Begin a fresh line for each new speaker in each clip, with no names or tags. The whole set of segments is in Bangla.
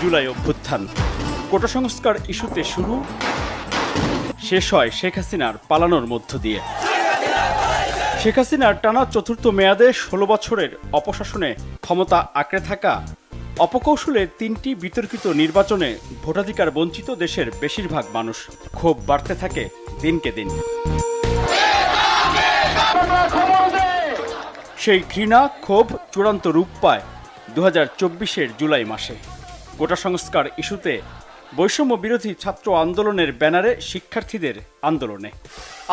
জুলাই অভ্যুত্থান। কোটা সংস্কার ইস্যুতে শুরু, শেষ হয় শেখ হাসিনার পালানোর মধ্য দিয়ে। শেখ হাসিনার টানা চতুর্থ মেয়াদে ১৬ বছরের অপশাসনে ক্ষমতা আঁকড়ে থাকা অপকৌশলে ৩টি বিতর্কিত নির্বাচনে ভোটাধিকার বঞ্চিত দেশের বেশিরভাগ মানুষ। ক্ষোভ বাড়তে থাকে দিনকে দিন। সেই ঘৃণা ক্ষোভ চূড়ান্ত রূপ পায় ২০২৪-এর জুলাই মাসে। কোটা সংস্কার ইস্যুতে বৈষম্য বিরোধী ছাত্র আন্দোলনের ব্যানারে শিক্ষার্থীদের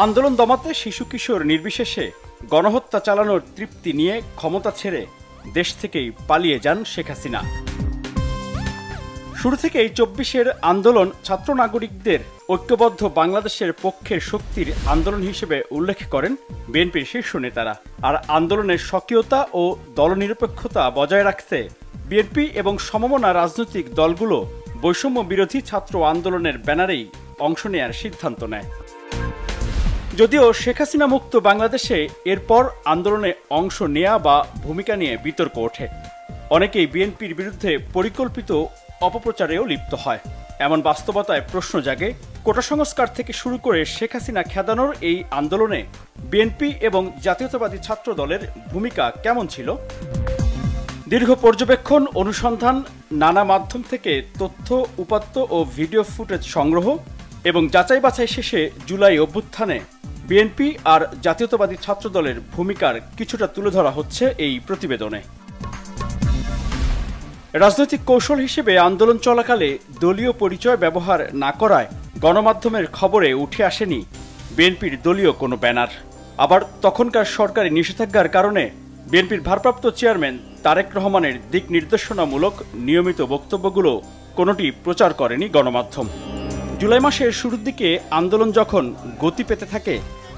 আন্দোলন দমাতে শিশু কিশোর নির্বিশেষে গণহত্যা চালানোর তৃপ্তি নিয়ে ক্ষমতা ছেড়ে দেশ থেকেই পালিয়ে যান শেখ হাসিনা। শুরু থেকেই ২৪-এর আন্দোলন ছাত্র নাগরিকদের ঐক্যবদ্ধ বাংলাদেশের পক্ষের শক্তির আন্দোলন হিসেবে উল্লেখ করেন বিএনপির শীর্ষ নেতারা। আর আন্দোলনের স্বকীয়তা ও দলনিরপেক্ষতা বজায় রাখতে বিএনপি এবং সমমনা রাজনৈতিক দলগুলো বৈষম্য বিরোধী ছাত্র আন্দোলনের ব্যানারেই অংশ নেয়ার সিদ্ধান্ত নেয়। যদিও শেখ হাসিনা মুক্ত বাংলাদেশে এরপর আন্দোলনে অংশ নেয়া বা ভূমিকা নিয়ে বিতর্ক ওঠে। অনেকেই বিএনপির বিরুদ্ধে পরিকল্পিত অপপ্রচারেও লিপ্ত হয়। এমন বাস্তবতায় প্রশ্ন জাগে, কোটা সংস্কার থেকে শুরু করে শেখ হাসিনা খেদানোর এই আন্দোলনে বিএনপি এবং জাতীয়তাবাদী ছাত্র দলের ভূমিকা কেমন ছিল? দীর্ঘ পর্যবেক্ষণ, অনুসন্ধান, নানা মাধ্যম থেকে তথ্য, উপাত্ত ও ভিডিও ফুটেজ সংগ্রহ এবং যাচাই বাছাই শেষে জুলাই অভ্যুত্থানে বিএনপি আর জাতীয়তাবাদী ছাত্র দলের ভূমিকার কিছুটা তুলে ধরা হচ্ছে এই প্রতিবেদনে। রাজনৈতিক কৌশল হিসেবে আন্দোলন চলাকালে দলীয় পরিচয় ব্যবহার না করায় গণমাধ্যমের খবরে উঠে আসেনি বিএনপির দলীয় কোনো ব্যানার। আবার তখনকার সরকারি নিষেধাজ্ঞার কারণে বিএনপির ভারপ্রাপ্ত চেয়ারম্যান তারেক রহমানের দিক নির্দেশনামূলক নিয়মিত বক্তব্যগুলো কোনোটি প্রচার করেনি গণমাধ্যম। জুলাই মাসের শুরুর দিকে আন্দোলন যখন গতি পেতে থাকে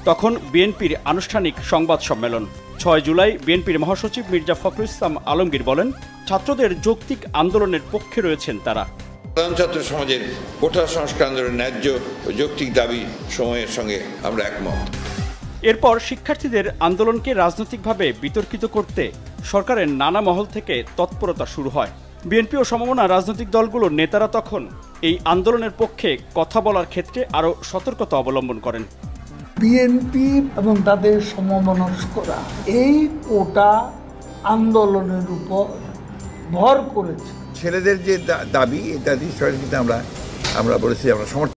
তখন বিএনপির আনুষ্ঠানিক সংবাদ সম্মেলন। ৬ জুলাই বিএনপির মহাসচিব মির্জা ফখরুল ইসলাম আলমগীর বলেন, ছাত্রদের যৌক্তিক আন্দোলনের পক্ষে রয়েছেন তারা।
ছাত্র সমাজের কোটা সংস্কার আন্দোলনের ন্যায্য ও যৌক্তিক দাবি সময়ের সঙ্গে আমরা একমত।
এরপর শিক্ষার্থীদের আন্দোলনকে রাজনৈতিকভাবে বিতর্কিত করতে সরকারের নানা মহল থেকে তৎপরতা শুরু হয়। বিএনপি ও সমমনা রাজনৈতিক দলগুলোর নেতারা তখন এই আন্দোলনের পক্ষে কথা বলার ক্ষেত্রে আরও সতর্কতা অবলম্বন করেন।
বিএনপি এবং তাদের সমমনস্করা এই কোটা আন্দোলনের উপর ভর করেছে।
ছেলেদের যে দাবি, এটা কিন্তু আমরা বলেছি আমরা সমর্থন